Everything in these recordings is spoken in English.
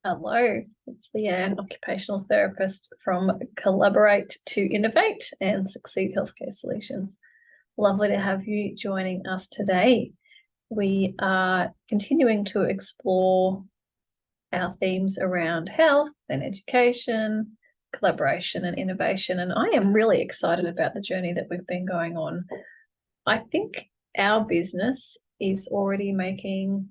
Hello, it's Leanne, occupational therapist from Collaborate2Innovate and Succeed Healthcare Solutions. Lovely to have you joining us today. We are continuing to explore our themes around health and education, collaboration and innovation, and I am really excited about the journey that we've been going on. I think our business is already making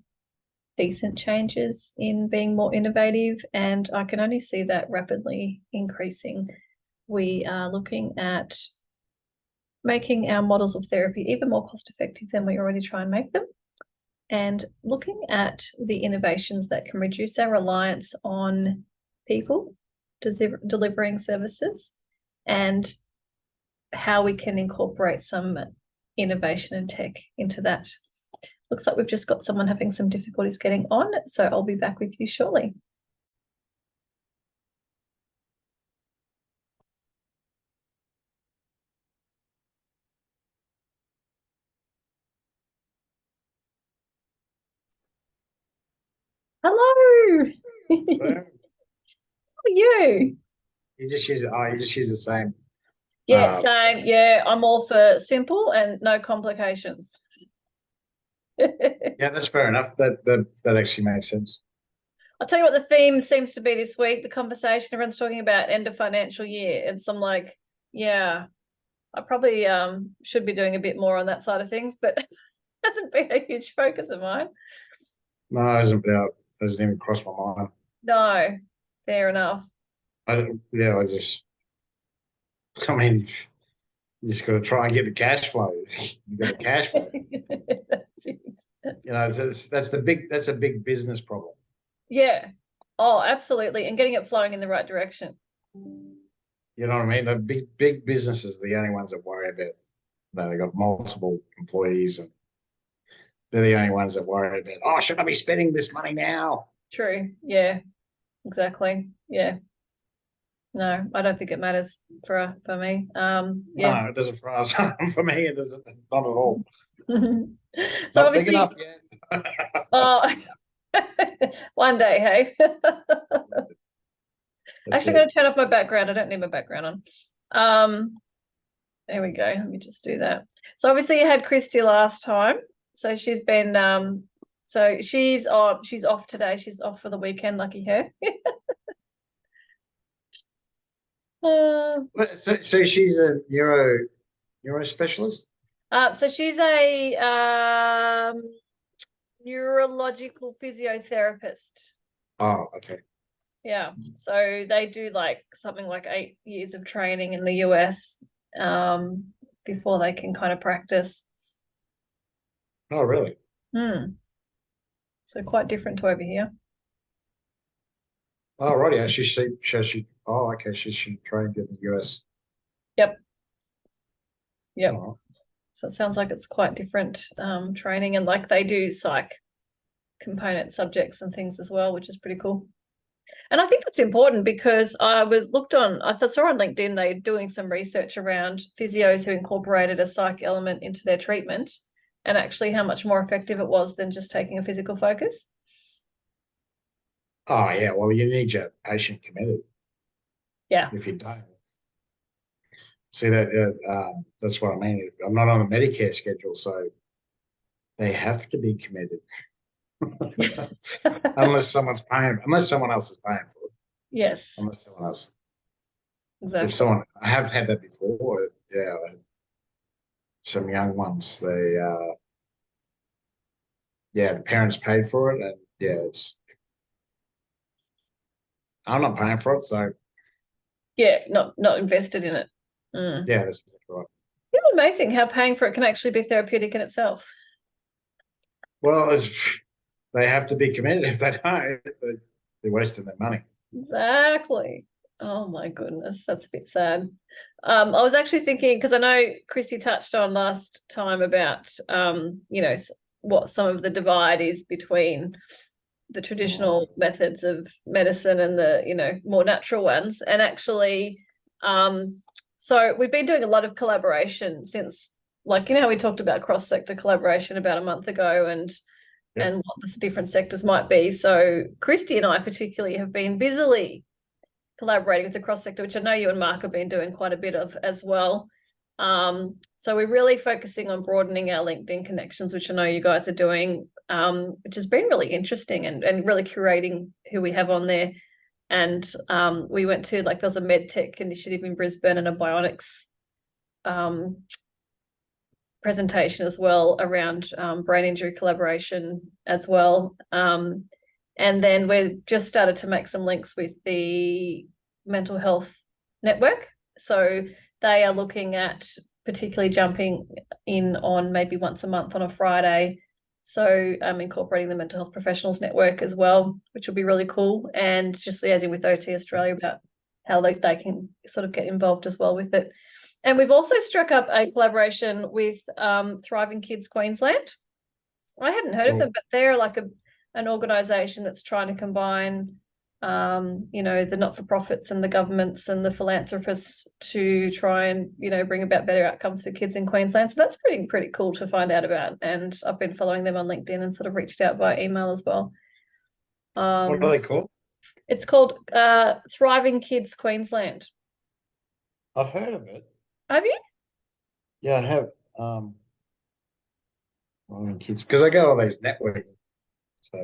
decent changes in being more innovative, and I can only see that rapidly increasing. We are looking at making our models of therapy even more cost effective than we already try and make them, and looking at the innovations that can reduce our reliance on people delivering services and how we can incorporate some innovation and tech into that. Looks like we've just got someone having some difficulties getting on, so I'll be back with you shortly. Hello. How are you? You just use it. Oh, you just use the same. Yeah, same. Yeah, I'm all for simple and no complications. Yeah, that's fair enough. That actually makes sense. I'll tell you what the theme seems to be this week, the conversation everyone's talking about end of financial year. And so I'm like, yeah, I probably should be doing a bit more on that side of things, but it hasn't been a huge focus of mine. No, it hasn't even crossed my mind. No, fair enough. I mean, you just got to try and get the cash flow. You got the cash flow. That's it. You know, that's a big business problem. Yeah. Oh, absolutely. And getting it flowing in the right direction. You know what I mean? The big businesses are the only ones that worry about. They've got multiple employees, and they're the only ones that worry about. Oh, should I be spending this money now? True. Yeah. Exactly. Yeah. No, I don't think it matters for me. Yeah. No, it doesn't for us. For me, it doesn't. Not at all. So not obviously, big enough yet. Oh, one day, hey. Actually, I'm going to turn off my background. I don't need my background on. There we go. Let me just do that. So obviously, you had Christy last time. So she's been so she's off today. She's off for the weekend. Lucky her. So she's a neuro specialist. So she's a neurological physiotherapist. Oh, okay. Yeah. So they do like something like 8 years of training in the US before they can kind of practice. Oh, really? So quite different to over here. Oh, right. Yeah. Oh, okay. She trained in the US. Yep. Oh. So it sounds like it's quite different training, and like they do psych component subjects and things as well, which is pretty cool. And I think that's important because I saw on LinkedIn they're doing some research around physios who incorporated a psych element into their treatment, and actually how much more effective it was than just taking a physical focus. Oh, yeah. Well, you need your patient committed. Yeah. If you don't. See that's what I mean. I'm not on the Medicare schedule, so they have to be committed. unless someone else is paying for it. Yes. Unless someone else. Exactly. I have had that before. Yeah, some young ones. The parents paid for it, and I'm not paying for it, so yeah, not invested in it. Yeah, that's right. It's amazing how paying for it can actually be therapeutic in itself. Well, they have to be committed. If they don't, they're wasting their money. Exactly. Oh my goodness, that's a bit sad. I was actually thinking, because I know Christy touched on last time about what some of the divide is between the traditional methods of medicine and the more natural ones. And actually so we've been doing a lot of collaboration since, like, how we talked about cross-sector collaboration about a month ago, and Yep. and what the different sectors might be. So Christy and I particularly have been busily collaborating with the cross sector, which I know you and Mark have been doing quite a bit of as well. So we're really focusing on broadening our LinkedIn connections, which I know you guys are doing, which has been really interesting, and really curating who we have on there. And we went to, like, there's a medtech initiative in Brisbane and a bionics presentation as well around brain injury collaboration as well. And then we've just started to make some links with the mental health network. So they are looking at particularly jumping in on maybe once a month on a Friday. So incorporating the mental health professionals network as well, which will be really cool. And just liaising with OT Australia about how they can sort of get involved as well with it. And we've also struck up a collaboration with Thriving Kids Queensland. I hadn't heard of them, but they're like an organisation that's trying to combine, the not-for-profits and the governments and the philanthropists to try and, bring about better outcomes for kids in Queensland. So that's pretty cool to find out about. And I've been following them on LinkedIn and sort of reached out by email as well. What are they called? It's called Thriving Kids Queensland. I've heard of it. Have you? Yeah, I have. Kids, because I go on these networking, so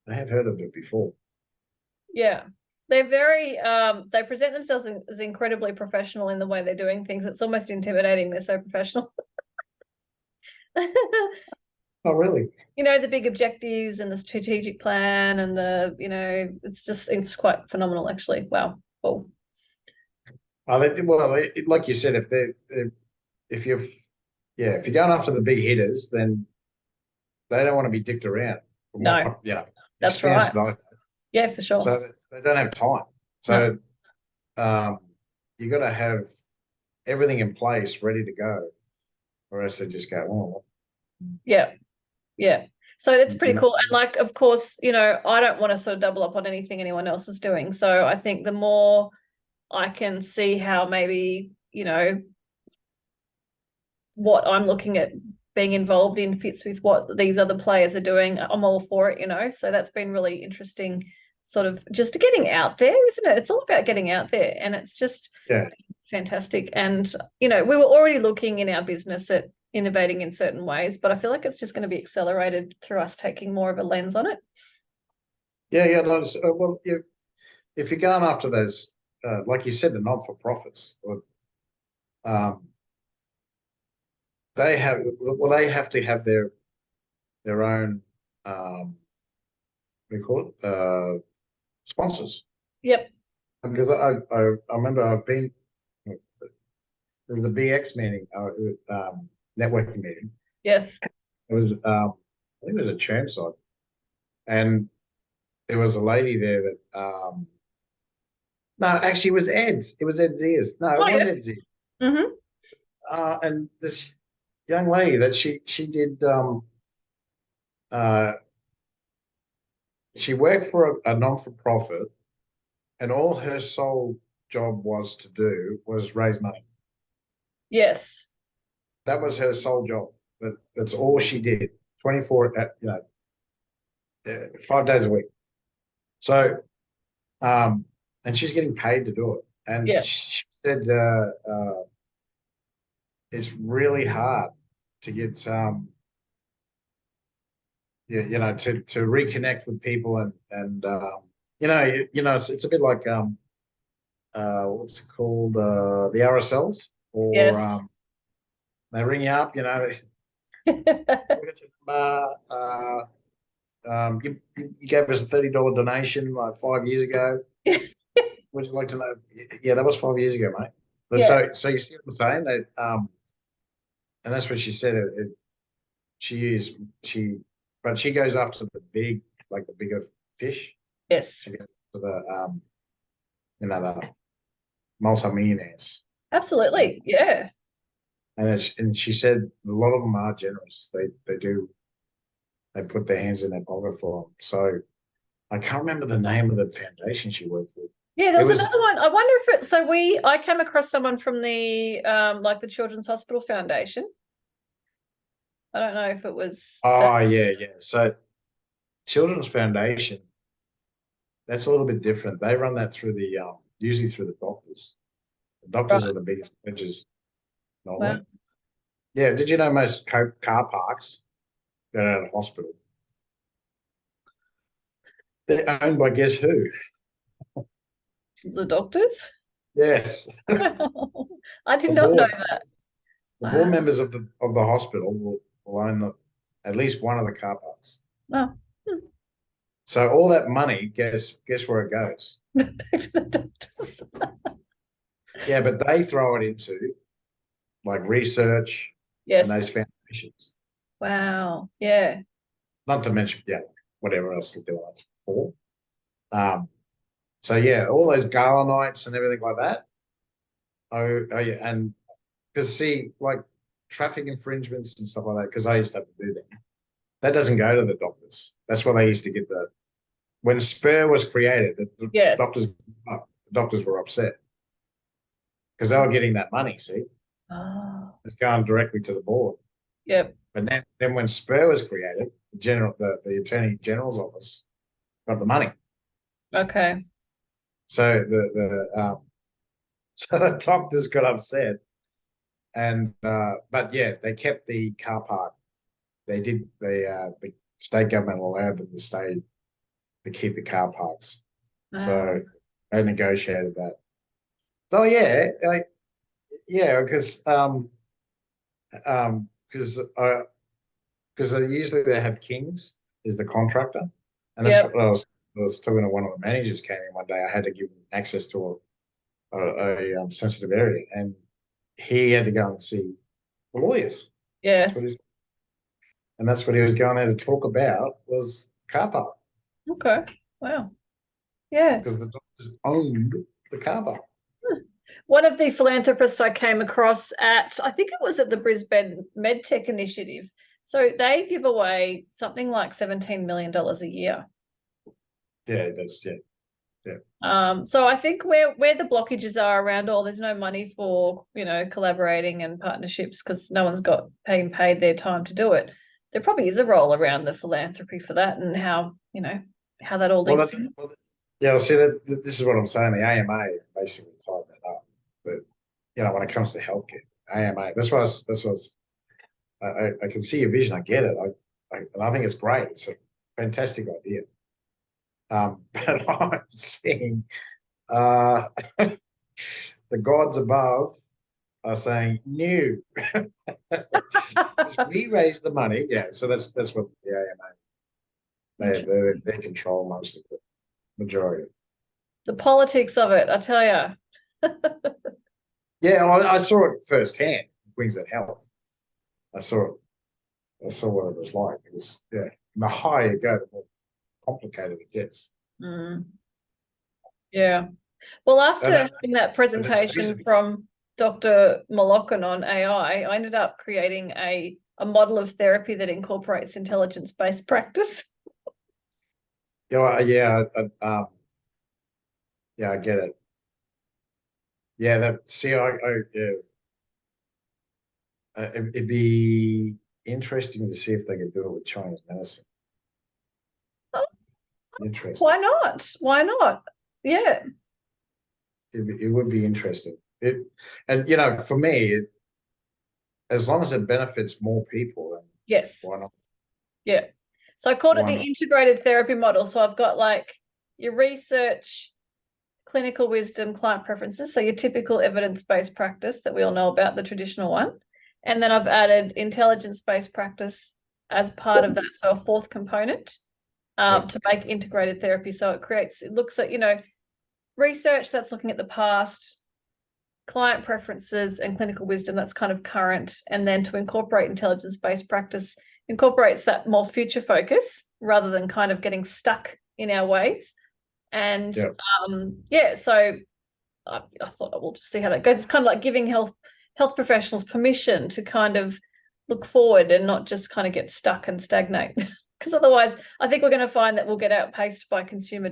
I have heard of it before. Yeah, they're very. They present themselves as incredibly professional in the way they're doing things. It's almost intimidating. They're so professional. Oh, really? The big objectives and the strategic plan and it's quite phenomenal, actually. Wow. Cool. Like you said, if you're going after the big hitters, then they don't want to be dicked around. No, that's right. Yeah, for sure. So they don't have time. So you got to have everything in place, ready to go, or else they just go, oh. Yeah. So it's pretty cool. And like, of course, I don't want to sort of double up on anything anyone else is doing. So I think the more I can see how maybe, what I'm looking at being involved in fits with what these other players are doing, I'm all for it, So that's been really interesting, sort of just getting out there, isn't it? It's all about getting out there, and it's just fantastic. And, we were already looking in our business at innovating in certain ways, but I feel like it's just going to be accelerated through us taking more of a lens on it. Yeah. Well, if you're going after those, like you said, the not-for-profits, they have to have their own what do you call it, sponsors. Yep. Because I remember I've been, there was a BX meeting, networking meeting. Yes. It was I think it was a Chermside, and there was a lady there that no, actually it was Ed's. It was Ed's ears. No, it was Ed's ears. Mm-hmm. And this young lady that she did she worked for a non-for-profit, and all her sole job was to do was raise money. Yes. That was her sole job. That's all she did. 24 5 days a week. So and she's getting paid to do it. And she said it's really hard to get to reconnect with people and it's a bit like what's it called, the RSLs, or they ring you up, you gave us a $30 donation like 5 years ago. Would you like to know? Yeah, that was 5 years ago, mate. But so you see what I'm saying? That and that's what she said. But she goes after the bigger fish. Yes. She goes for the the multi-millionaires. Absolutely. Yeah. And she said a lot of them are generous. They put their hands in their pocket for them. So I can't remember the name of the foundation she worked with. Yeah, there was another one. I wonder if I came across someone from the the Children's Hospital Foundation. I don't know if it was Oh, yeah, yeah. So Children's Foundation, that's a little bit different. They run that through the usually through the doctors. The doctors right. are the biggest pledges Well, normally. Yeah, did you know most car parks that are at a hospital, they're owned by guess who? the doctors? Yes, I the did not know board. that. The board Wow. members of the hospital will own at least one of the car parks. Oh, So all that money, guess where it goes? back to the doctors. Yeah, but they throw it into like research and Yes. those foundations. Wow. Yeah. Not to mention, yeah, whatever else they're doing it for. Um, so yeah, all those gala nights and everything like that. Oh yeah, and because see, like traffic infringements and stuff like that, because I used to have to do that. That doesn't go to the doctors. That's why they used to get when Spur was created, Yes. the doctors were upset because they were getting that money. See, Oh, it's going directly to the board. yep. But then when Spur was created, the Attorney General's office got the money. Okay. So so the doctors got upset, and but yeah, they kept the car park. They did the state government allowed them to stay to keep the car parks. Wow. So they negotiated that. So yeah, yeah, because usually they have Kings is the contractor, and that's Yep. what I was talking to one of the managers came in one day. I had to give him access to a sensitive area, and he had to go and see the lawyers. That's what Yes. he's, and that's what he was going there to talk about was car park Okay. Wow. Yeah. because the doctors owned the car park. One of the philanthropists I came across I think it was at the Brisbane MedTech Initiative. So they give away something like $17 million a year. Yeah, that's yeah. So I think where the blockages are around there's no money for, collaborating and partnerships because no one's got paid their time to do it. There probably is a role around the philanthropy for that and how that all links in. Yeah, well, see this is what I'm saying. The AMA basically tied that up. But when it comes to healthcare, AMA. I can see your vision. I get it. And I think it's great. It's a fantastic idea. But I'm seeing uh, the gods above are saying no. We raise the money. Yeah, so that's what the AMA they control most of the majority. The politics of it, I tell you. Yeah, I saw it firsthand. Queensland Health. I saw it. I saw what it was like. It was the higher you go, the more complicated it gets. Mm, yeah. Well, after And, having that and there's a presentation reason. from Dr. Moreton on AI, I ended up creating a model of therapy that incorporates intelligence-based practice. Yeah, I get it. Yeah, yeah, it'd be interesting to see if they could do it with Chinese medicine. Interesting. Why not? Why not? Yeah. It would be interesting. And for me, as long as it benefits more people, then Yes. why not? Yeah. So I called it Why the not? integrated therapy model. So I've got like your research, clinical wisdom, client preferences. So your typical evidence-based practice that we all know about, the traditional one. And then I've added intelligence-based practice as part of that. So a fourth component to make integrated therapy. So it looks at, research that's looking at the past, client preferences and clinical wisdom that's kind of current. And then to incorporate intelligence-based practice incorporates that more future focus rather than kind of getting stuck in our ways. And so I thought we'll just see how that goes. It's kind of like giving health professionals permission to kind of look forward and not just kind of get stuck and stagnate. Because otherwise, I think we're going to find that we'll get outpaced by consumer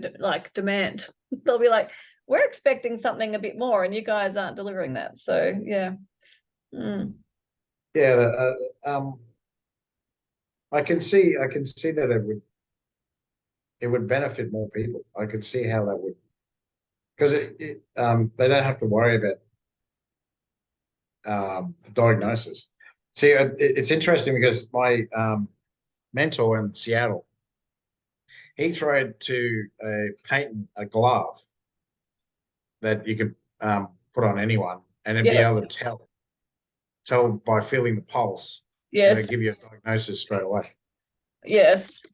demand. They'll be like, we're expecting something a bit more, and you guys aren't delivering that. So yeah. Yeah. I can see that it would benefit more people. I could see how that would, because they don't have to worry about the diagnosis. See, it's interesting because my mentor in Seattle, he tried to patent a glove that you could put on anyone, and it'd be Yeah. able to tell by feeling the pulse, and it'd Yes. give you a diagnosis straight away. Yes.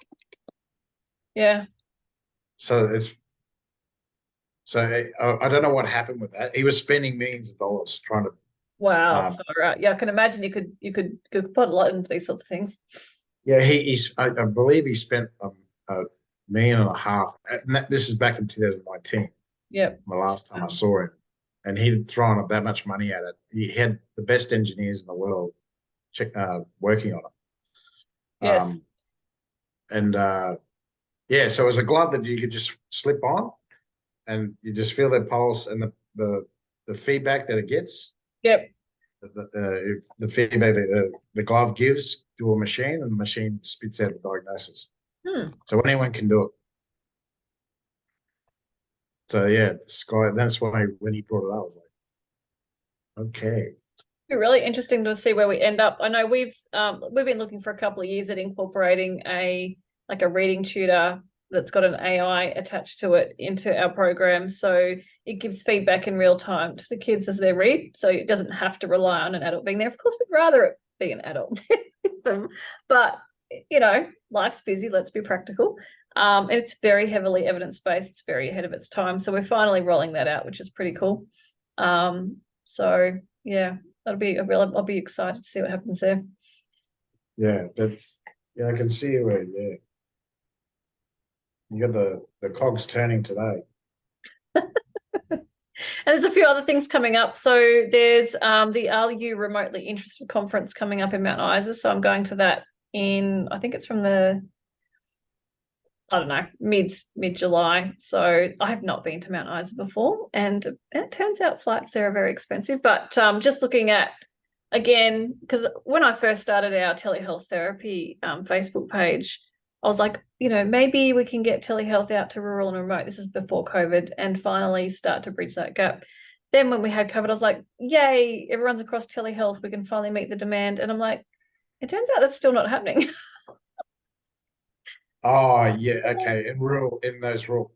Yeah. So I don't know what happened with that. He was spending millions of dollars trying to. Wow. Um, All right. Yeah, I can imagine you could put a lot into these sorts of things. yeah, I believe he spent a million and a half. And this is back in 2019, Yep. the last time I saw him, and he'd thrown up that much money at it. He had the best engineers in the world working on it. Yes. And yeah, so it was a glove that you could just slip on, and you just feel their pulse and the feedback that it gets, Yep. the feedback that the glove gives to a machine, and the machine spits out a diagnosis. Hmm. So anyone can do it. So yeah, this guy. That's why when he brought it up, I was like, okay, Be really interesting to see where we end up. I know we've been looking for a couple of years at incorporating a reading tutor that's got an AI attached to it into our program, so it gives feedback in real time to the kids as they read, so it doesn't have to rely on an adult being there. Of course, we'd rather it be an adult with them, but life's busy. Let's be practical. It's very heavily evidence-based. It's very ahead of its time, so we're finally rolling that out, which is pretty cool. So yeah. I'll be excited to see what happens there. yeah, I can see where you got the cogs turning today. And there's a few other things coming up. So there's the Are You Remotely Interested conference coming up in Mount Isa. So I'm going to that I think it's from I don't know, mid-July. So I have not been to Mount Isa before, and it turns out flights there are very expensive. But just looking at, again, because when I first started our telehealth therapy Facebook page, I was like, maybe we can get telehealth out to rural and remote. This is before COVID, and finally start to bridge that gap. Then when we had COVID, I was like, yay, everyone's across telehealth. We can finally meet the demand. And I'm like, it turns out that's still not happening. Oh yeah, okay. In those rural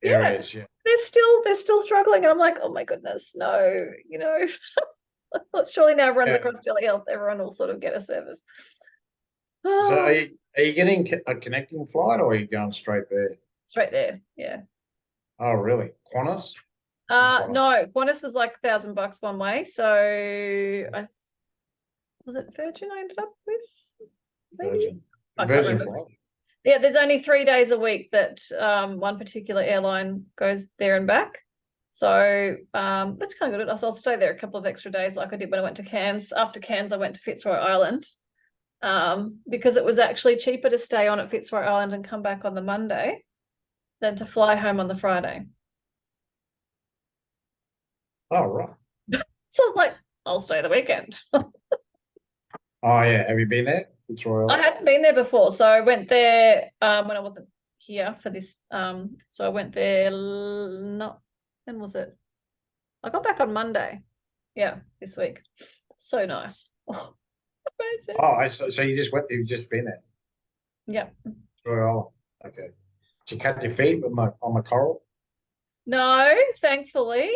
Yeah. areas, yeah. They're still struggling. And I'm like, oh my goodness, no, surely now everyone's Yeah. across telehealth, everyone will sort of get a service. So Oh, are you getting a connecting flight, or are you going straight there? straight there. Yeah. Oh, really? Qantas? Qantas. No, Qantas was like $1,000 one way. So was it Virgin I ended up with? Maybe? Virgin. I can't Virgin remember. flight. Yeah, there's only 3 days a week that one particular airline goes there and back. So that's kind of good. I'll stay there a couple of extra days like I did when I went to Cairns. After Cairns, I went to Fitzroy Island because it was actually cheaper to stay on at Fitzroy Island and come back on the Monday than to fly home on the Friday. Oh, right. So I was like, I'll stay the weekend. Oh, yeah. Have you been there? It's Royal. I hadn't been there before, so I went there when I wasn't here for this. So I went there. Not when was it? I got back on Monday. Yeah, this week. So nice. Oh, amazing. Oh, so you've just been there. Yeah. Royal. Okay. Did you cut your feet on the coral? No, thankfully.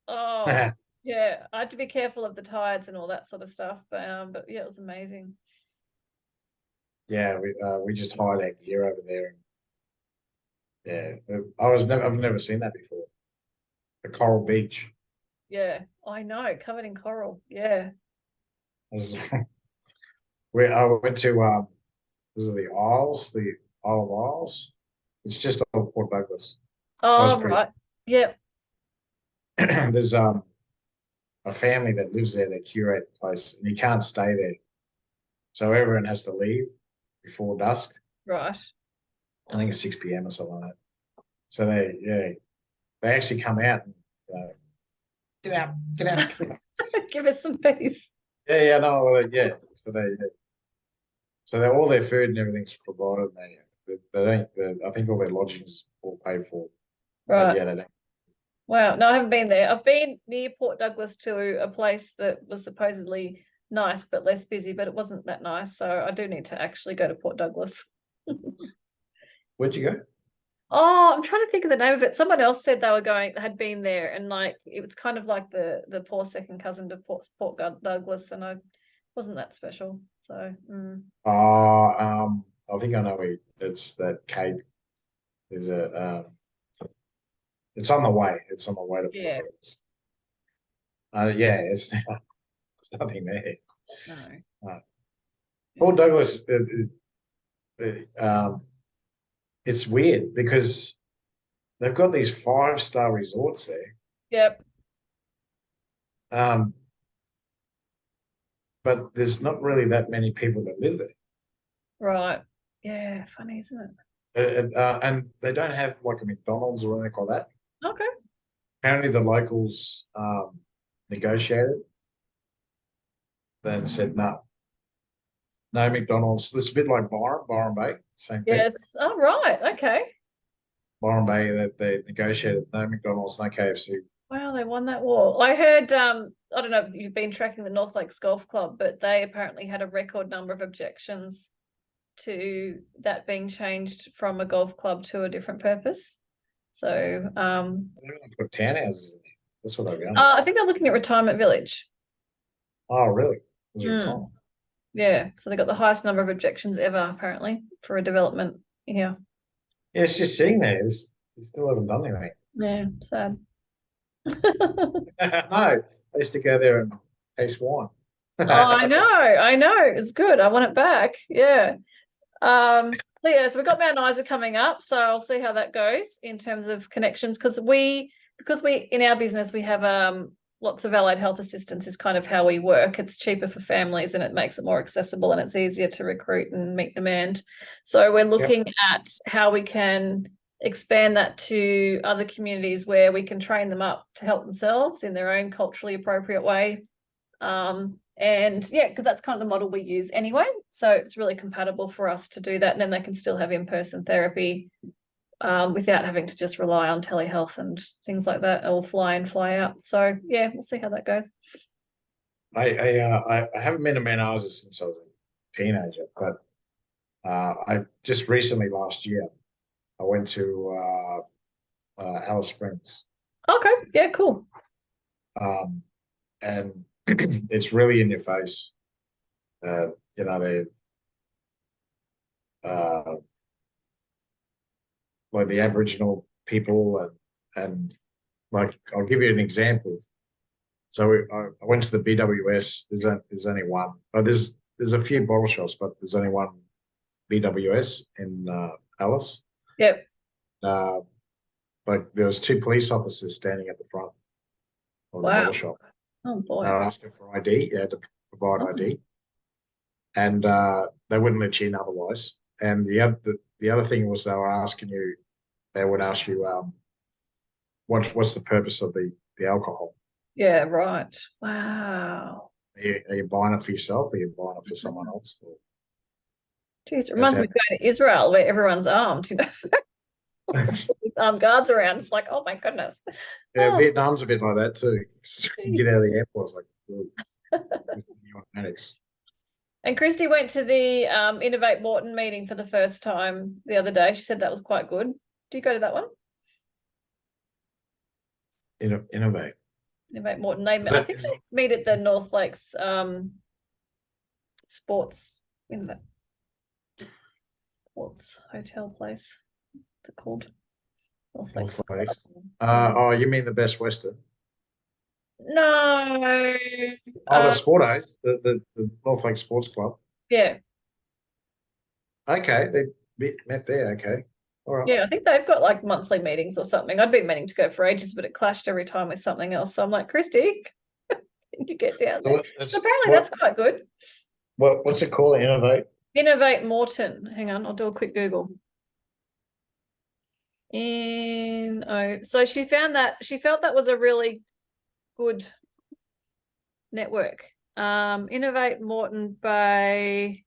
Oh, yeah. I had to be careful of the tides and all that sort of stuff. But yeah, it was amazing. Yeah, we just hired our gear over there. Yeah, I've never seen that before. The Coral Beach. Yeah, I know, covered in coral. Yeah. Was- I went to was it the Isles, the Isle of Isles? It's just off Port Douglas. That was Oh, pretty. right. Yeah. There's a family that lives there that curate the place, and you can't stay there, so everyone has to leave before dusk. Right. I think it's 6 p.m. or something like that. So they actually come out and get out, get out. Give us some peace. Yeah, no, yeah. So So they're all their food and everything's provided. They don't. I think all their lodgings all paid for. But Right. yeah, they don't. Wow. No, I haven't been there. I've been near Port Douglas to a place that was supposedly nice but less busy, but it wasn't that nice. So I do need to actually go to Port Douglas. Where'd you go? Oh, I'm trying to think of the name of it. Someone else said they were going, had been there, and like it was kind of like the poor second cousin to Port Douglas, and I wasn't that special. So I think I know it's that Cape. Is it? It's on the way. It's on the way to Port yeah, Douglas. Yeah, it's there's nothing there. no. Uh, Port Douglas, um, it's weird because they've got these 5-star resorts there. Yep. Um, but there's not really that many people that live there. Right. Yeah, funny, isn't it? And they don't have like a McDonald's or anything like that. Okay. Apparently, the locals negotiated, then said no, no McDonald's. It's a bit like Byron Bay, same thing. Yes. Oh, right. Okay. Byron Bay, that they negotiated no McDonald's, no KFC. Wow, they won that war. I heard, I don't know if you've been tracking the North Lakes Golf Club, but they apparently had a record number of objections to that being changed from a golf club to a different purpose. So They're going to put townhouses in there. That's what they're going. I think they're looking at retirement village. Oh, really? Was it Mm. Yeah, so they got the highest number of objections ever, apparently, for a development. Yeah. Yeah, it's just sitting there. They still haven't done anything. Yeah, sad. No, I used to go there and taste wine. Oh, I know. It's good. I want it back. Yeah. Yeah, so we've got Mount Isa coming up, so I'll see how that goes in terms of connections because we in our business we have lots of allied health assistants is kind of how we work. It's cheaper for families and it makes it more accessible and it's easier to recruit and meet demand. So we're looking at how we can expand that to other communities where we can train them up to help themselves in their own culturally appropriate way. And yeah, because that's kind of the model we use anyway. So it's really compatible for us to do that. And then they can still have in-person therapy without having to just rely on telehealth and things like that, or fly in, fly out. So yeah, we'll see how that goes. I haven't been to Mount Isa since I was a teenager, but I just recently last year I went to Alice Springs. Okay, yeah, cool. And it's really in your face. You know, they like the Aboriginal people and like I'll give you an example. So I went to the BWS. There's only one. But there's a few bottle shops, but there's only one BWS in Alice. Yep. Like there was 2 police officers standing at the front of the Wow. bottle shop. Oh boy. They were asking for ID. You had to provide Oh. ID, and they wouldn't let you in otherwise. And the other thing was they were asking you. They would ask you, what's the purpose of the alcohol? Yeah, right. Wow. Are you buying it for yourself? Or are you buying it for someone else? Jeez, it reminds me of going to Israel where everyone's armed, you know. With armed guards around. It's like, oh my goodness. Yeah, Oh. Vietnam's a bit like that too. You get out of the airport, it's like automatics. And Christy went to the Innovate Moreton meeting for the first time the other day. She said that was quite good. Do you go to that one? Innovate. Innovate Moreton. I think they meet at the North Lakes sports hotel place. What's it called? North Lakes. Oh, you mean the Best Western? No. Oh, the Sportos, the North Lake Sports Club. Yeah. Okay, they met there. Okay, all right. Yeah, I think they've got like monthly meetings or something. I'd been meaning to go for ages, but it clashed every time with something else. So I'm like, Christy, can you get down there? So apparently that's quite good. What's it called? Innovate Moreton. Hang on, I'll do a quick Google. So she felt that was a really good network. Innovate Moreton by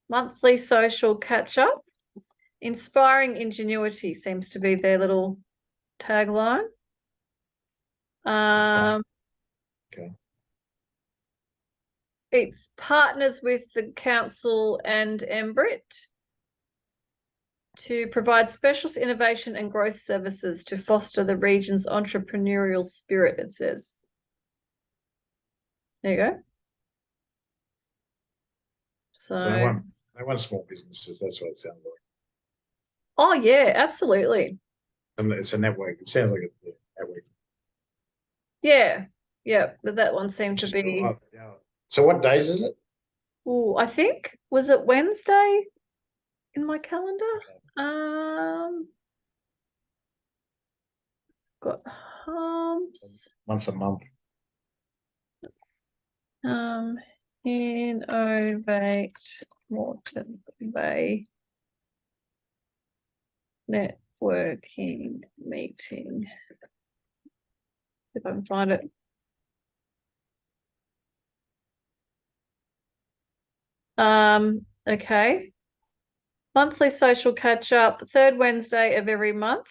monthly social catch up. Inspiring ingenuity seems to be their little tagline. Okay. It's partners with the council and Embrit to provide specialist innovation and growth services to foster the region's entrepreneurial spirit, it says. There you go. So they want small businesses. That's what it sounds like. Oh yeah, absolutely. And it's a network. It sounds like a network. Yeah, but that one seemed to be. Yeah. So what days is it? Oh, I think was it Wednesday in my calendar? Got humps. Once a month. Innovate Moreton Bay networking meeting. See if I can find it. Okay. Monthly social catch up, third Wednesday of every month.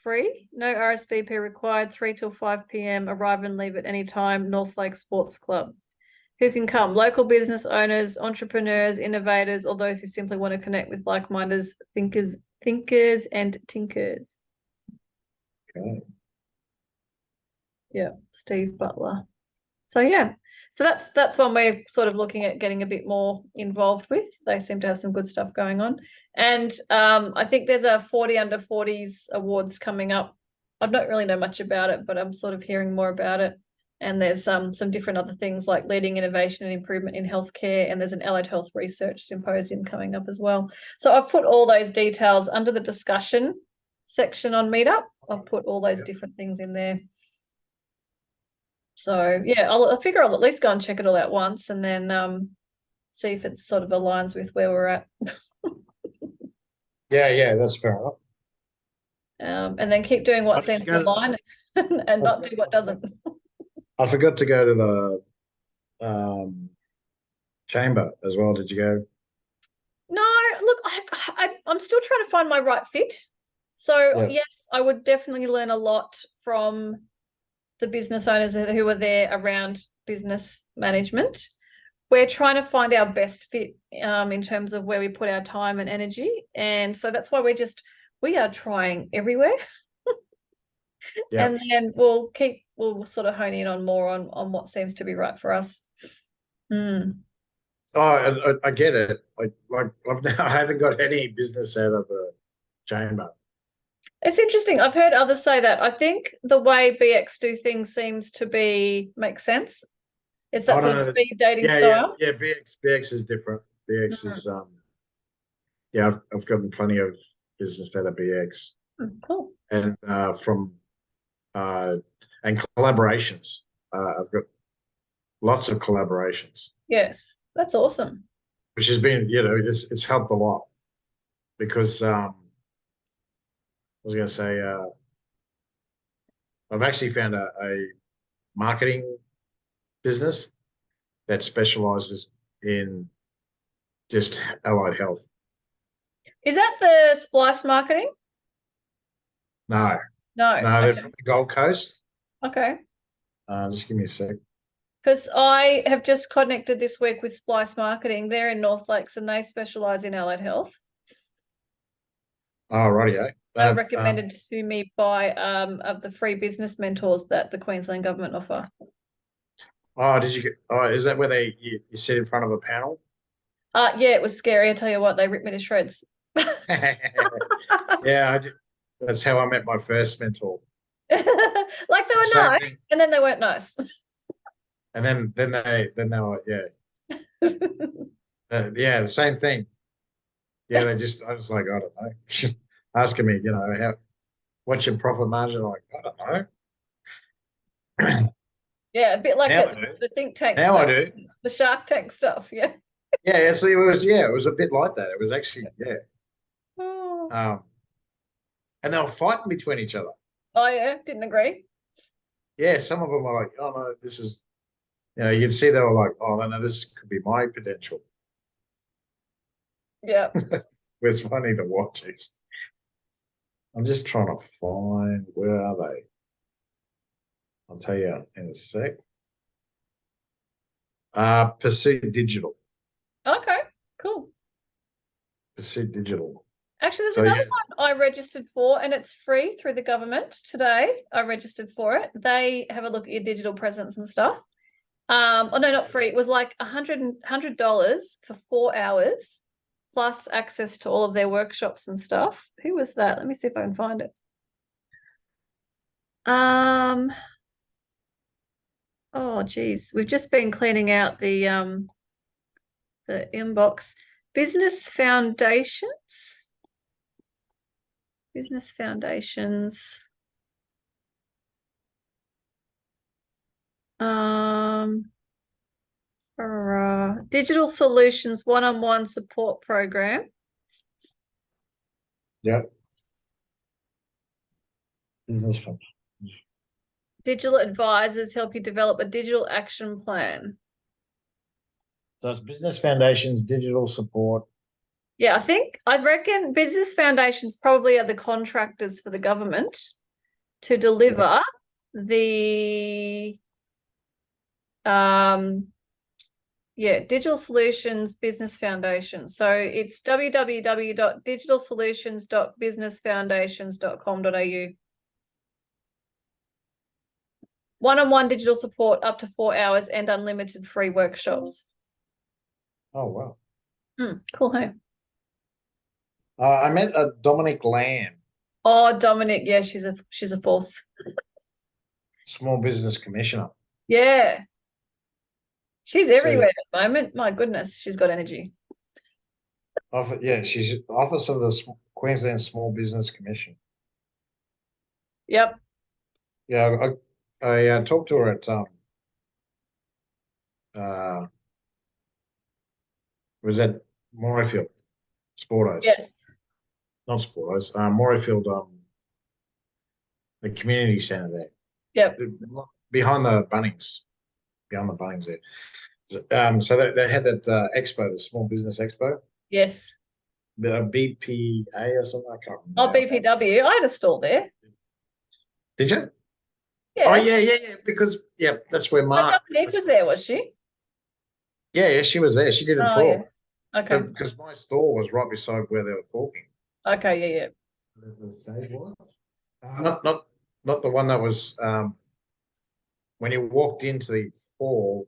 Free, no RSVP required, 3 till 5 p.m. Arrive and leave at any time. North Lake Sports Club. Who can come? Local business owners, entrepreneurs, innovators, or those who simply want to connect with like-minded thinkers and tinkers. Okay. Yeah, Steve Butler. So yeah, so that's one we're sort of looking at getting a bit more involved with. They seem to have some good stuff going on. And I think there's a 40 under 40s awards coming up. I don't really know much about it, but I'm sort of hearing more about it. And there's some different other things like leading innovation and improvement in healthcare. And there's an allied health research symposium coming up as well. So I've put all those details under the discussion section on Meetup. I've put all those different things in there. So yeah, I figure I'll at least go and check it all out once and then see if it sort of aligns with where we're at. Yeah, that's fair enough. And then keep doing what seems to align and not do what doesn't. I forgot to go to the chamber as well. Did you go? No, look, I'm still trying to find my right fit. So yes, I would definitely learn a lot from the business owners who are there around business management. We're trying to find our best fit in terms of where we put our time and energy. And so that's why we are trying everywhere. And then we'll sort of hone in on more on what seems to be right for us. Oh, I get it. Like I haven't got any business out of the chamber. It's interesting. I've heard others say that. I think the way BX do things seems to make sense. It's that sort of speed dating style. Yeah. BX is different. BX is I've gotten plenty of business out of BX. Cool. And and collaborations. I've got lots of collaborations. Yes, that's awesome. Which has been, it's helped a lot because I was going to say I've actually found a marketing business that specializes in just allied health. Is that the Splice Marketing? No, they're from the Gold Coast. Okay. Just give me a sec. Because I have just connected this week with Splice Marketing. They're in North Lakes and they specialise in allied health. Oh, rightio. They were recommended to me by of the free business mentors that the Queensland government offer. Oh, is that where you sit in front of a panel? Yeah, it was scary. I tell you what, they ripped me to shreds. Yeah, I did. That's how I met my first mentor. Like they were nice, and then they weren't nice. And then they were the same thing. Yeah, I was like, I don't know. Asking me, what's your profit margin? I'm like, I don't know. Yeah, a bit like the think tank now stuff. I do. The Shark Tank stuff, yeah. Yeah, so it was a bit like that. It was actually, Oh. And they were fighting between each other. Oh yeah, didn't agree. Yeah, some of them were like, oh no, this is, you can see they were like, oh no, this could be my potential. Yeah. It's funny to watch it. I'm just trying to find, where are they? I'll tell you in a sec. Pursuit Digital. Okay, cool. Pursuit Digital. Actually, there's So another yeah, one I registered for, and it's free through the government today. I registered for it. They have a look at your digital presence and stuff. Oh no, not free. It was like $100 for 4 hours, plus access to all of their workshops and stuff. Who was that? Let me see if I can find it. Oh geez, we've just been cleaning out the inbox. Business Foundations. Business Foundations. Digital Solutions One-on-One Support Program. yeah. Business Fund. Digital advisors help you develop a digital action plan. So it's Business Foundations, digital support. Yeah, I reckon Business Foundations probably are the contractors for the government to deliver the Digital Solutions Business Foundation. So it's www.digitalsolutions.businessfoundations.com.au. One-on-one digital support up to 4 hours and unlimited free workshops. Oh wow. Cool, hey? I met a Dominic Lamb, Oh, Dominic, yeah, she's a force. Small Business Commissioner. Yeah. She's So everywhere at the moment. My goodness, she's got energy. she's Office of the Queensland Small Business Commission. Yep. Yeah, I talked to her at uh was at Morefield Sportos. Yes. Not Sportos, Morefield, the community centre there. Yep. Behind the Bunnings. Behind the Bunnings there. So they had that expo, the Small Business Expo. Yes. The BPA or something. I can't Oh, remember. BPW. I had a stall there. Did you? Yeah. Oh yeah. Because that's where Mark. Dominique was there, was she? Yeah, she was there. She did a Oh, talk. yeah. Okay. Because my store was right beside where they were talking. Okay, yeah. The stage was. Not the one that was when you walked into the hall.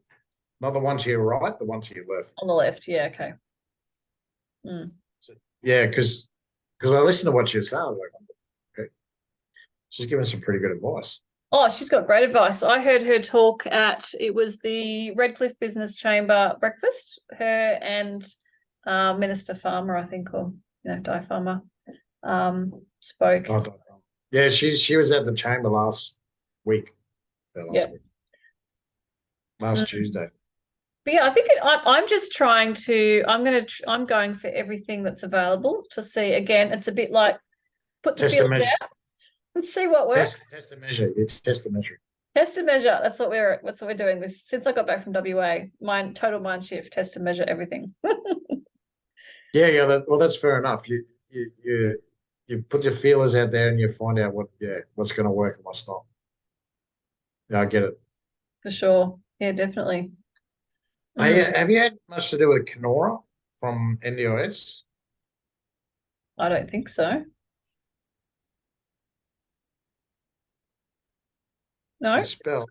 Not the one to your right, the one to your left. On the left, yeah, okay. So, yeah, because I listened to what she was saying. I was like, okay, she's giving some pretty good advice. Oh, she's got great advice. I heard her talk it was the Redcliffe Business Chamber breakfast, her and Minister Farmer, I think, or Di Farmer, spoke. Oh, yeah, she was at the chamber last week. Last Tuesday. But yeah, I think I'm just trying to. I'm going for everything that's available to see. Again, it's a bit like put the field out and see what works. Test and measure. It's test and measure. Test and measure. That's what we're doing. This since I got back from WA. Total mind shift. Test and measure everything. Yeah. That's fair enough. You put your feelers out there and you find out what's going to work and what's not. Yeah, I get it. For sure. Yeah, definitely. Have you had much to do with Kenora from NDIS? I don't think so. No. It's spelled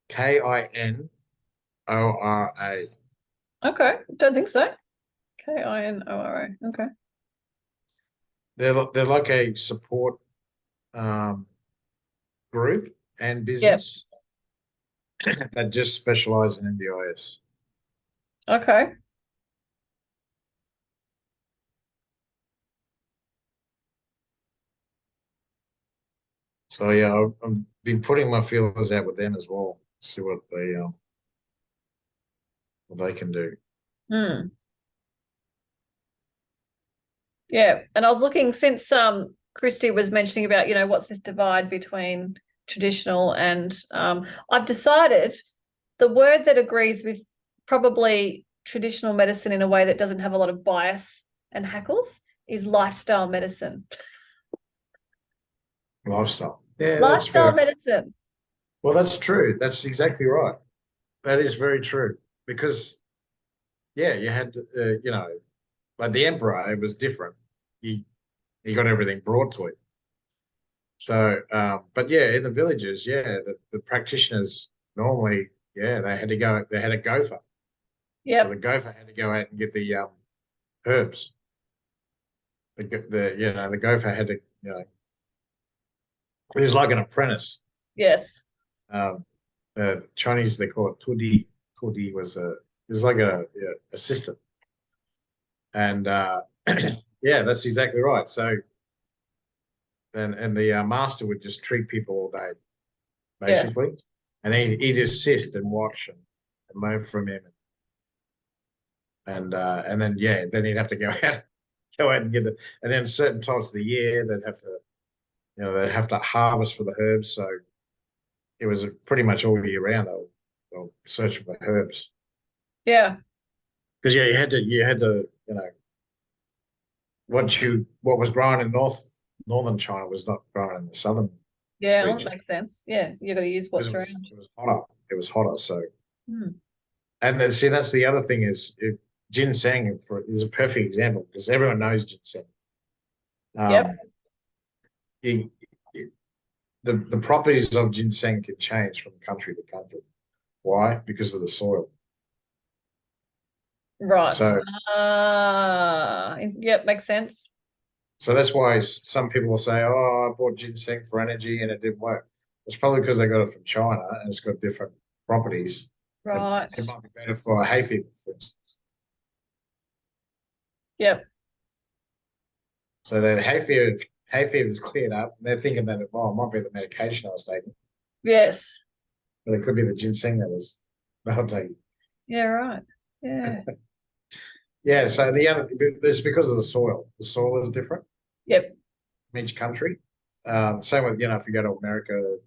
Kinora. Okay, don't think so. Kinora. Okay. They're like a support group and business that just specialize in NDIS. Okay. So yeah, I've been putting my feelers out with them as well. See what they can do. Yeah, and I was looking since Christy was mentioning about what's this divide between traditional and I've decided the word that agrees with probably traditional medicine in a way that doesn't have a lot of bias and hackles is lifestyle medicine. Lifestyle. Yeah, that's Lifestyle fair. medicine. Well, that's true. That's exactly right. That is very true because, yeah, you had, like the emperor, it was different. He got everything brought to him. So, but yeah, in the villages, yeah, the practitioners normally, yeah, they had a gopher. So the Yep. gopher had to go out and get the herbs. The gopher had to, he was like an apprentice. Yes. Chinese, they call it tudi. Tudi was like a assistant. And yeah, that's exactly right. So, and the master would just treat people all day, Yes. basically. And he'd assist and watch and learn from him. And then, yeah, then he'd have to go out and get and then certain times of the year, they'd have to harvest for the herbs. So it was pretty much all year round, they'll searching for herbs. Yeah. Because, yeah, you had to, what was grown in northern China was not grown in the southern Yeah, well, that region. makes sense. Yeah, you've got to use what's Because around. it was hotter. It was hotter. So, Hmm. and then, see, that's the other thing is ginseng is a perfect example because everyone knows ginseng. Yep. Um, you, the properties of ginseng can change from country to country. Why? Because of the soil. Right. So, Yep, makes sense. so that's why some people will say, "Oh, I bought ginseng for energy and it didn't work." It's probably because they got it from China and it's got different properties. Right. It might be better for hay fever, for instance. Yep. So the hay fever is cleared up. And they're thinking that it might be the medication I was taking, Yes. but it could be the ginseng that I'm taking. Yeah, right. Yeah. Yeah. So the other thing, it's because of the soil. The soil is different Yep. in each country. Same with if you go to America,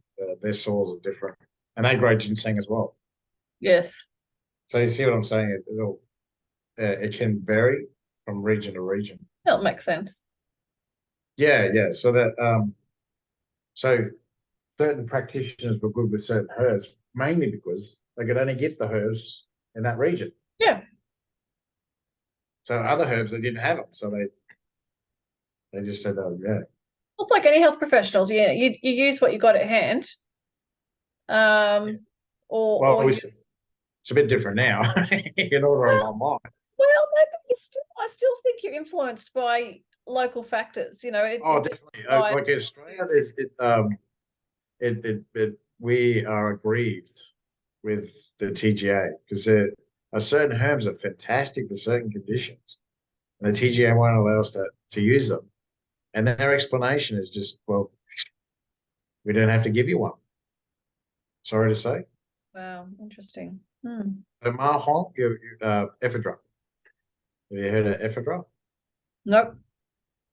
their soils are different, and they grow ginseng as well. Yes. So you see what I'm saying? It can vary from region to region. That makes sense. Yeah, yeah. So certain practitioners were good with certain herbs, mainly because they could only get the herbs in that region. Yeah. So other herbs they didn't have them, so they just said, "Oh, yeah." It's like any health professionals. Yeah, you use what you got at hand. Well, Or you, it's a bit different now. You can order well, online. no, but I still think you're influenced by local factors. Oh, definitely. Like in Australia, we are aggrieved with the TGA because certain herbs are fantastic for certain conditions, and the TGA won't allow us to use them. And their explanation is just, well, we don't have to give you one. Sorry to say. Wow, interesting. So Mahon, ephedra. Have you heard of ephedra? Nope.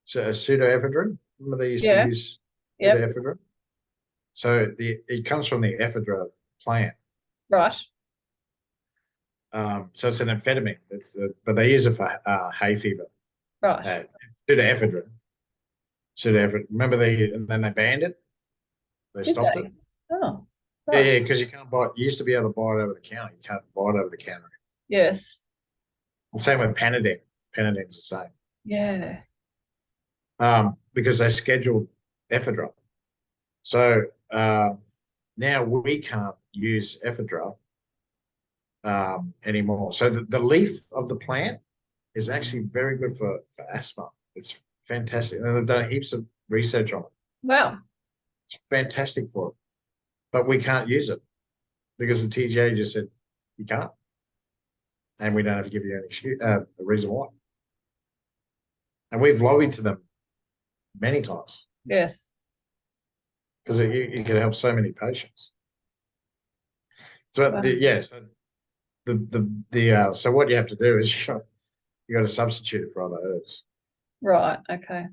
So pseudoephedrine. Remember they used to Yeah. use Yep. pseudoephedrine? So it comes from the ephedra plant. Right. So it's an amphetamine. But they use it for hay fever. Right. Pseudoephedrine. Remember and then they banned it. They Did stopped they? it. Oh, Yeah, right. yeah, because you can't buy it. You used to be able to buy it over the counter. You can't buy it over the counter. Yes. Same with Panadine. Panadine's the same. Yeah. Because they scheduled ephedra. So now we can't use ephedra anymore. So the leaf of the plant is actually very good for asthma. It's fantastic. And they've done heaps of research on it. Wow. It's fantastic for it. But we can't use it because the TGA just said you can't. And we don't have to give you an excuse, a reason why. And we've lobbied to them many times Yes. because you can help so many patients. So Wow. so what you have to do is you got to substitute it for other herbs. Right. Okay.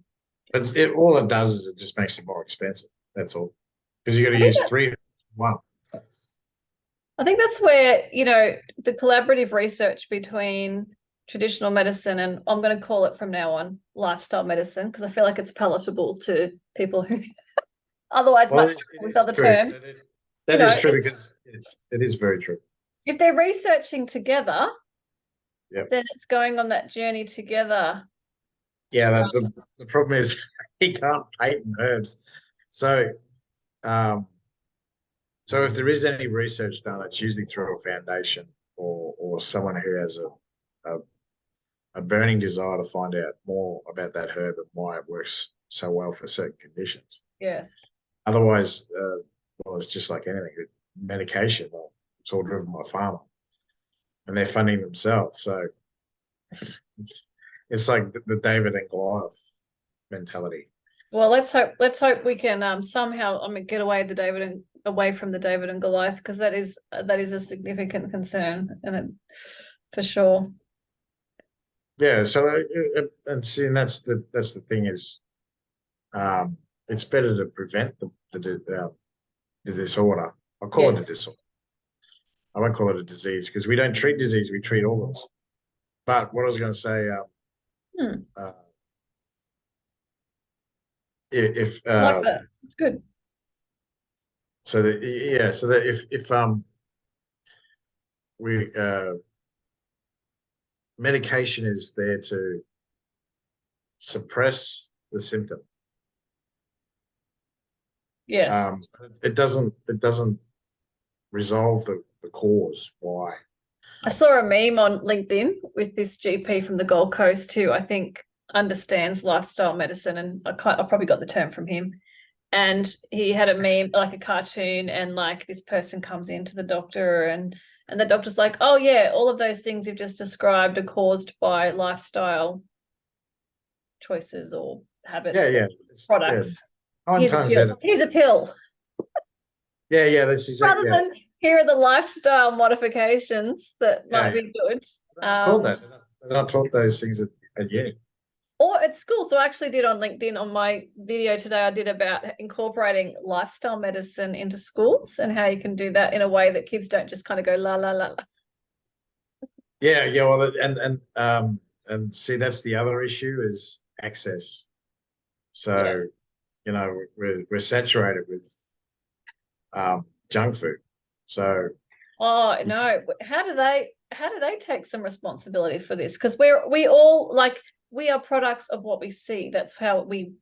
But all it does is it just makes it more expensive. That's all. Because you got to I think use that- three one. I think that's where, the collaborative research between traditional medicine and I'm going to call it from now on lifestyle medicine, because I feel like it's palatable to people who otherwise Well, might struggle with other true. terms. That is true because it is very true. If they're researching together, Yep. then it's going on that journey together. Yeah, the problem is he can't patent herbs. So so if there is any research done, it's usually through a foundation or someone who has a burning desire to find out more about that herb and why it works so well for certain conditions. Yes. Otherwise, well, it's just like anything. Medication, well, it's all driven by pharma, and they're funding themselves. So it's like the David and Goliath mentality. Well, let's hope we can somehow get away from the David and Goliath, because that is a significant concern, and for sure. Yeah. So and see, and that's the thing is, it's better to prevent the disorder. I'll call it a disorder. I won't call it a disease because we don't treat disease; we treat organs. But what I was going to say, if I like that, it's good. So that if we medication is there to suppress the symptom. Yes. It doesn't resolve the cause. Why? I saw a meme on LinkedIn with this GP from the Gold Coast who I think understands lifestyle medicine, and I probably got the term from him. And he had a meme, like a cartoon, and like this person comes into the doctor and the doctor's like, oh yeah, all of those things you've just described are caused by lifestyle choices or habits or products. Here's a pill. Yeah, that's exactly. Rather than here are the lifestyle modifications that might be good. They're not taught those things at uni. Or at school. So I actually did on LinkedIn, on my video today, I did about incorporating lifestyle medicine into schools and how you can do that in a way that kids don't just kind of go la la la la. Yeah. Well, and see, that's the other issue is access. So, we're saturated with junk food. So. Oh no! How do they take some responsibility for this? Because we all we are products of what we see. That's how we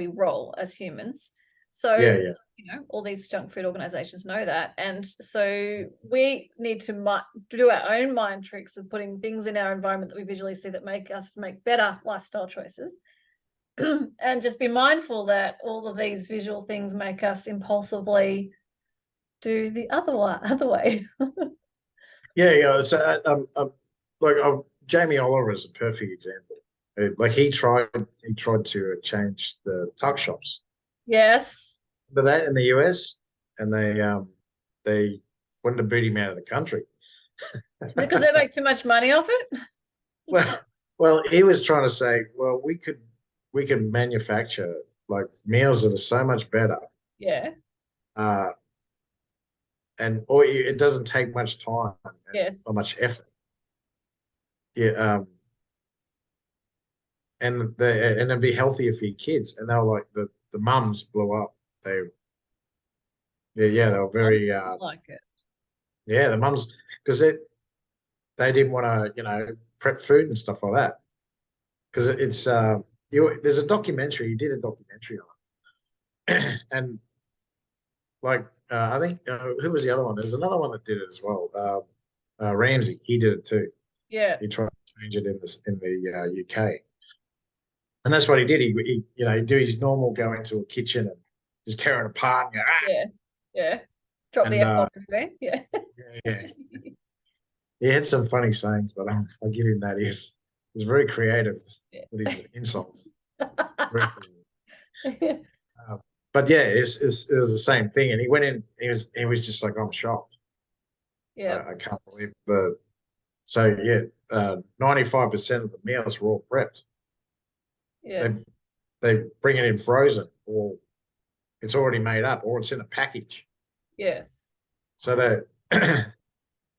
roll as humans. So all these junk food organizations know that, and so we need to do our own mind tricks of putting things in our environment that we visually see that make us make better lifestyle choices, and just be mindful that all of these visual things make us impulsively do the other way. So Jamie Oliver is a perfect example. Like he tried to change the tuck shops. Yes. But that in the US, and they wanted to boot him out of the country. Because they make too much money off it? Well, he was trying to say, well, we could manufacture like meals that are so much better. Yeah. Or it doesn't take much time or much effort. Yeah. And it'd be healthier for your kids. And they were like the mums blew up. They were very like it. Yeah, the mums, because they didn't want to prep food and stuff like that. Because it's there's a documentary. He did a documentary on it, and like I think who was the other one? There was another one that did it as well. Ramsey, he did it too. Yeah, he tried to change it in the UK, and that's what he did. He'd do his normal, go into a kitchen and just tear it apart. And yeah, drop the F-bomb everywhere. Yeah. He had some funny sayings, but I'll give him that. He was very creative with his insults. But yeah, it was the same thing. And he went in. He was just like, I'm shocked. Yeah, I can't believe the. So yeah, 95% of the meals were all prepped. Yes. They bring it in frozen, or it's already made up, or it's in a package. Yes. So that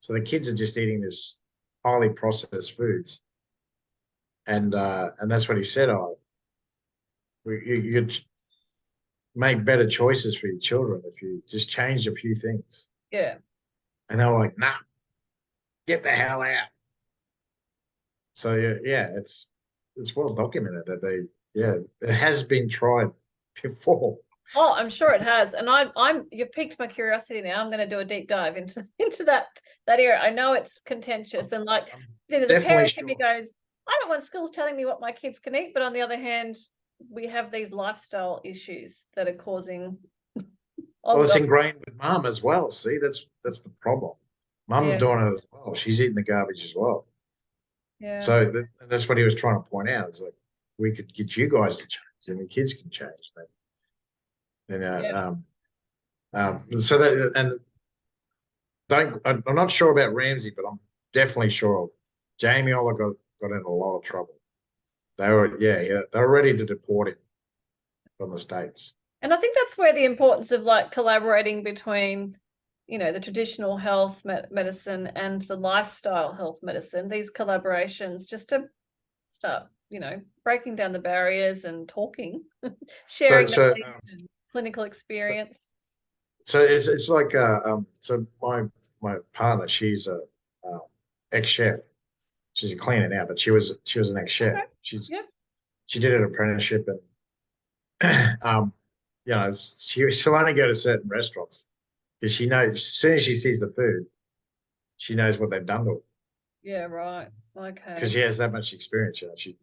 So the kids are just eating this highly processed foods, and that's what he said. Oh, you could make better choices for your children if you just changed a few things. Yeah. And they were like, "Nah, get the hell out." So yeah, it's well documented that yeah, it has been tried before. Oh, I'm sure it has. And you've piqued my curiosity now. I'm going to do a deep dive into that area. I know it's contentious, and like I'm the definitely parent in me sure. goes, I don't want schools telling me what my kids can eat, but on the other hand, we have these lifestyle issues that are causing Well, it's ongoing. ingrained with mum as well. See, that's the problem. Mum's Yeah, doing it as well. She's eating the garbage as well. yeah, So that's what he was trying to point out. It's like if we could get you guys to change, then the kids can change. Then yeah. so that and don't I'm not sure about Ramsey, but I'm definitely sure Jamie Oller got in a lot of trouble. They were yeah they were ready to deport him from the States. And I think that's where the importance of like collaborating between, the traditional health medicine and the lifestyle health medicine, these collaborations, just to start, breaking down the barriers and talking, So sharing so knowledge and clinical experience. so it's like so my partner, she's a ex chef. She's a cleaner now, but she was an ex chef. Okay. Yep. She did an apprenticeship and she'll only go to certain restaurants because she knows as soon as she sees the food, she knows what they've done to it Yeah, right. because Okay. she has that much experience. She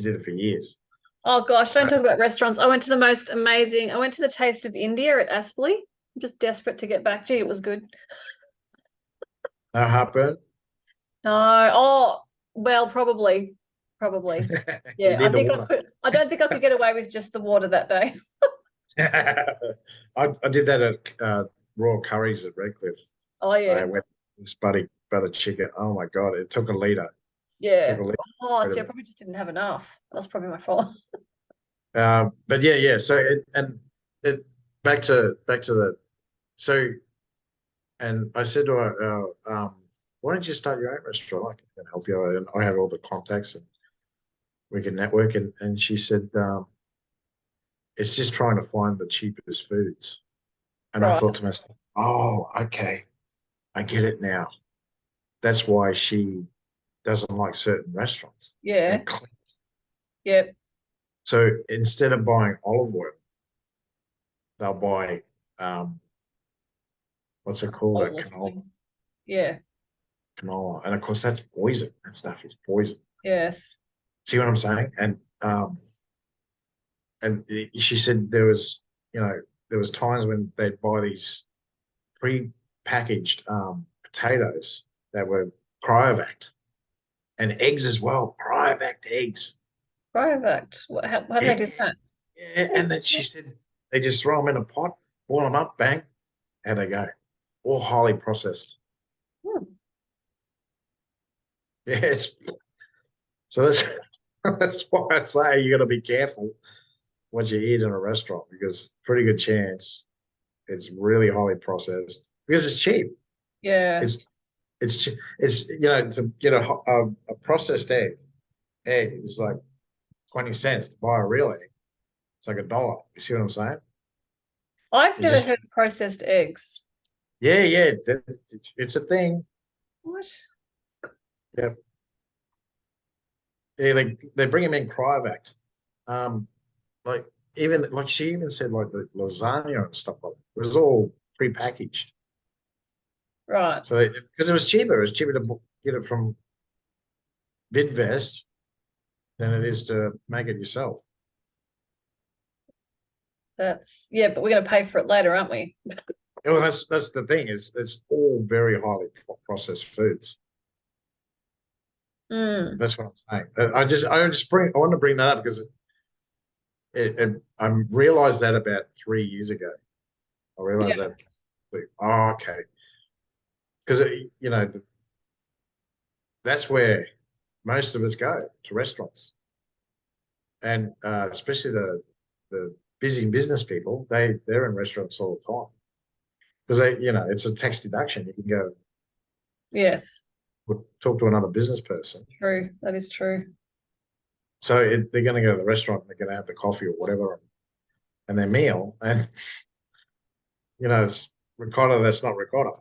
did it for years. Oh gosh, So don't talk about restaurants. I went to the Taste of India at Aspley. I'm just desperate to get back. Gee, it was good. no heartburn. No, oh, well, probably. Probably. You Yeah, need the water. I don't think I could get away with just the water that day. I did that at Royal Curries at Redcliffe. Oh I yeah. went this butter chicken. Oh my God, it took a liter. Took Yeah. a liter. Oh, see, I probably just didn't have enough. That's probably my fault. But yeah. So it back to the so and I said to her, why don't you start your own restaurant? I can help you. And I have all the contacts and we can network. And she said, it's just trying to find the cheapest foods. And I Right. thought to myself, oh, okay, I get it now. That's why she doesn't like certain restaurants. They're Yeah. clean. Yep. So instead of buying olive oil, they'll buy what's it called? A Olive canola. oil. Yeah. Canola. And of course that's poison. That stuff is poison. Yes. See what I'm saying? And she said there was times when they'd buy these pre-packaged potatoes that were cryovac and eggs as well, cryovac eggs. Cryovac. How do they Yeah, do that? yeah. And then she said they just throw them in a pot, boil them up, bang, how they go, all highly processed. Hmm. Yeah, so that's that's why I say you got to be careful what you eat in a restaurant because pretty good chance it's really highly processed because it's cheap. Yeah. It's to get a processed egg is like 20 cents. To buy a real egg, it's like $1. You see what I'm saying? I've You never just heard of processed eggs. yeah, it's a thing. What? Yeah, yeah. They bring them in cryovac. Um, like even like she even said like the lasagna and stuff like that. It was all prepackaged. Right. So because it was cheaper to get it from Bidvest than it is to make it yourself. Yeah, but we're going to pay for it later, aren't we? Well, that's the thing is it's all very highly processed foods. Mm. That's what I'm saying. I want to bring that up because I realized that about 3 years ago. I realized Yeah. that like, oh, okay, because that's where most of us go to restaurants, and especially the busy business people. They're in restaurants all the time because it's a tax deduction. You can go Yes, or talk to another business person. true. That is true. So they're going to go to the restaurant and they're going to have the coffee or whatever and their meal. And, it's ricotta that's not ricotta.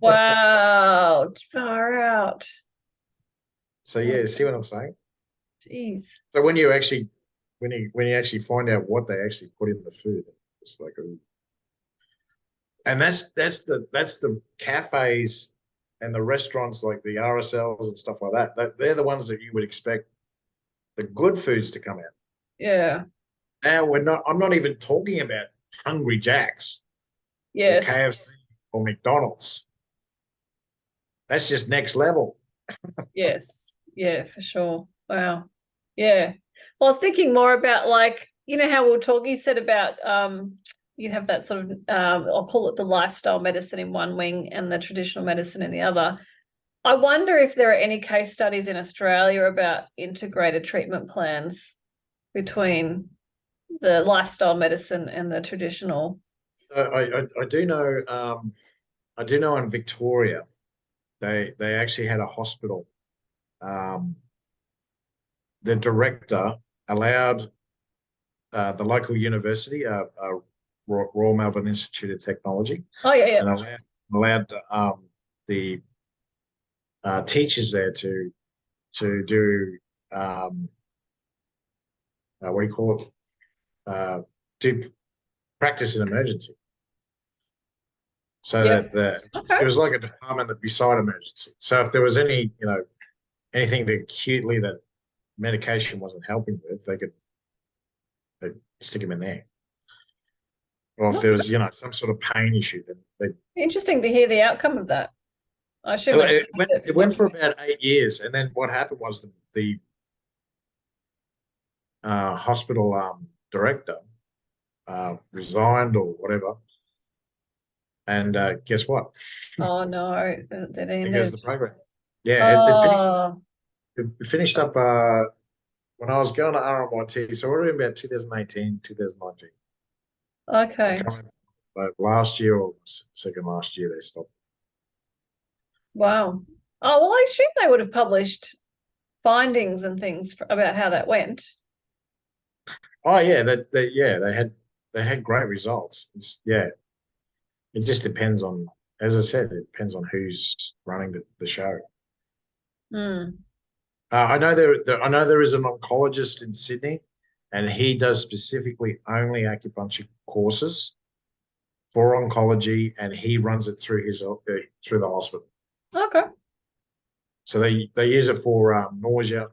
Wow, far out. So, yeah, see what I'm saying? Jeez. So when you actually find out what they actually put in the food, it's like and that's the cafes and the restaurants like the RSLs and stuff like that. They're the ones that you would expect the good foods to come out. Yeah. Now I'm not even talking about Hungry Jack's or Yes. KFC or McDonald's. That's just next level. Yes. Yeah, for sure. Wow. Yeah. Well, I was thinking more about like, how we were talking, you said about you'd have that sort of I'll call it the lifestyle medicine in one wing and the traditional medicine in the other. I wonder if there are any case studies in Australia about integrated treatment plans between the lifestyle medicine and the traditional. I do know in Victoria they actually had a hospital. The director allowed the local university, Royal Melbourne Institute of Technology, Oh yeah, and yeah. allowed the teachers there to do what do you call it? Do practice in emergency. So Yep. that Okay. it was like a department that beside emergency. So if there was any, anything that acutely that medication wasn't helping with, they'd stick them in there. Or if there was, some sort of pain issue, then Interesting to hear the outcome of that. I assume that's it went for about 8 years, and then what happened was the hospital director resigned or whatever, and guess what? Oh no, that There goes ended. the program. Yeah, Oh, it finished up when I was going to RMIT, so we're in about 2018, 2019. I okay. can't remember, like last year or second last year they stopped. Wow. Oh, well, I assume they would have published findings and things about how that went. Oh yeah, they had great results. Yeah, it just depends on, as I said, it depends on who's running the show. Hmm. I know I know there is an oncologist in Sydney, and he does specifically only acupuncture courses for oncology, and he runs it through through the hospital. Okay. So they use it for nausea,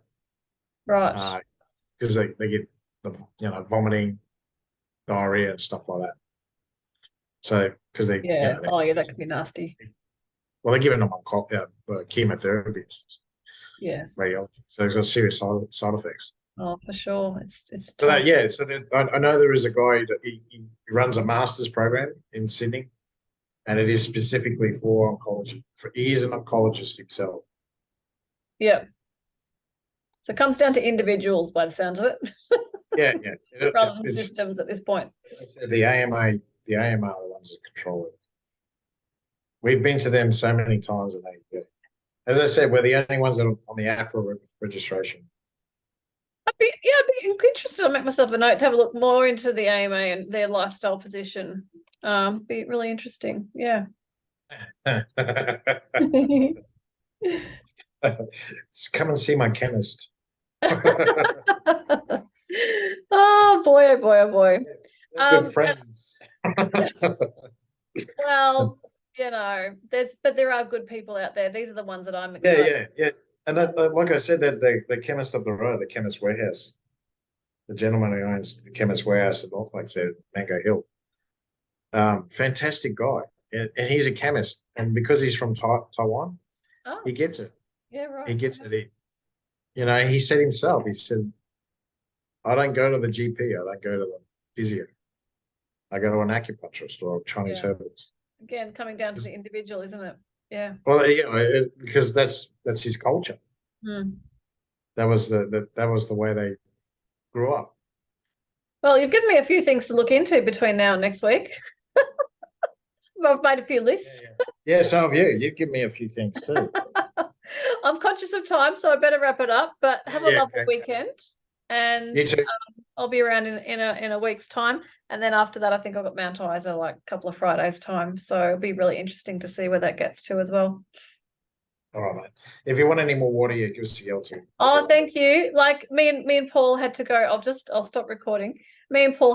Right. because they get the vomiting, diarrhea, and stuff like that. So because they Yeah. Oh, yeah, that could be nasty. they're giving them chemotherapy, Yes. radiology, so it's got serious side effects. Oh, for sure. It's So tough. I know there is a guy that he runs a master's program in Sydney, and it is specifically for oncology. He is an oncologist himself. Yeah. So it comes down to individuals by the sounds of it, Yeah, rather than systems at this point. the AMA are the ones that control it. We've been to them so many times, and as I said, we're the only ones that are on the APRA registration. I'd be interested. I'll make myself a note to have a look more into the AMA and their lifestyle position. Be really interesting. Yeah. Come and see my chemist. Oh boy, oh boy, oh boy. Good friends. Well, there are good people out there. These are the ones that I'm excited. Yeah. And like I said, that the chemist up the road, the Chemist Warehouse, the gentleman who owns the Chemist Warehouse at North Lakes at Mango Hill, fantastic guy, and he's a chemist, and because he's from Taiwan, Oh, he gets it. yeah, right. He gets it. He said himself. He said, "I don't go to the GP. I don't go to the physio. I go to an acupuncturist or Chinese herbalist." Again, coming down to the individual, isn't it? Yeah. Well, because that's his culture. Hmm. That was the way they grew up. Well, you've given me a few things to look into between now and next week. I've made a few lists. Yeah, so have you. You give me a few things too. I'm conscious of time, so I better wrap it up. But have a Yeah, lovely okay. weekend, and You too. I'll be around in a week's time. And then after that, I think I've got Mount Isa like a couple of Fridays time, so it'll be really interesting to see where that gets to as well. All right, mate. If you want any more water, you give us a yell too. Oh, thank you. Like me and Paul had to go. I'll stop recording. Me and Paul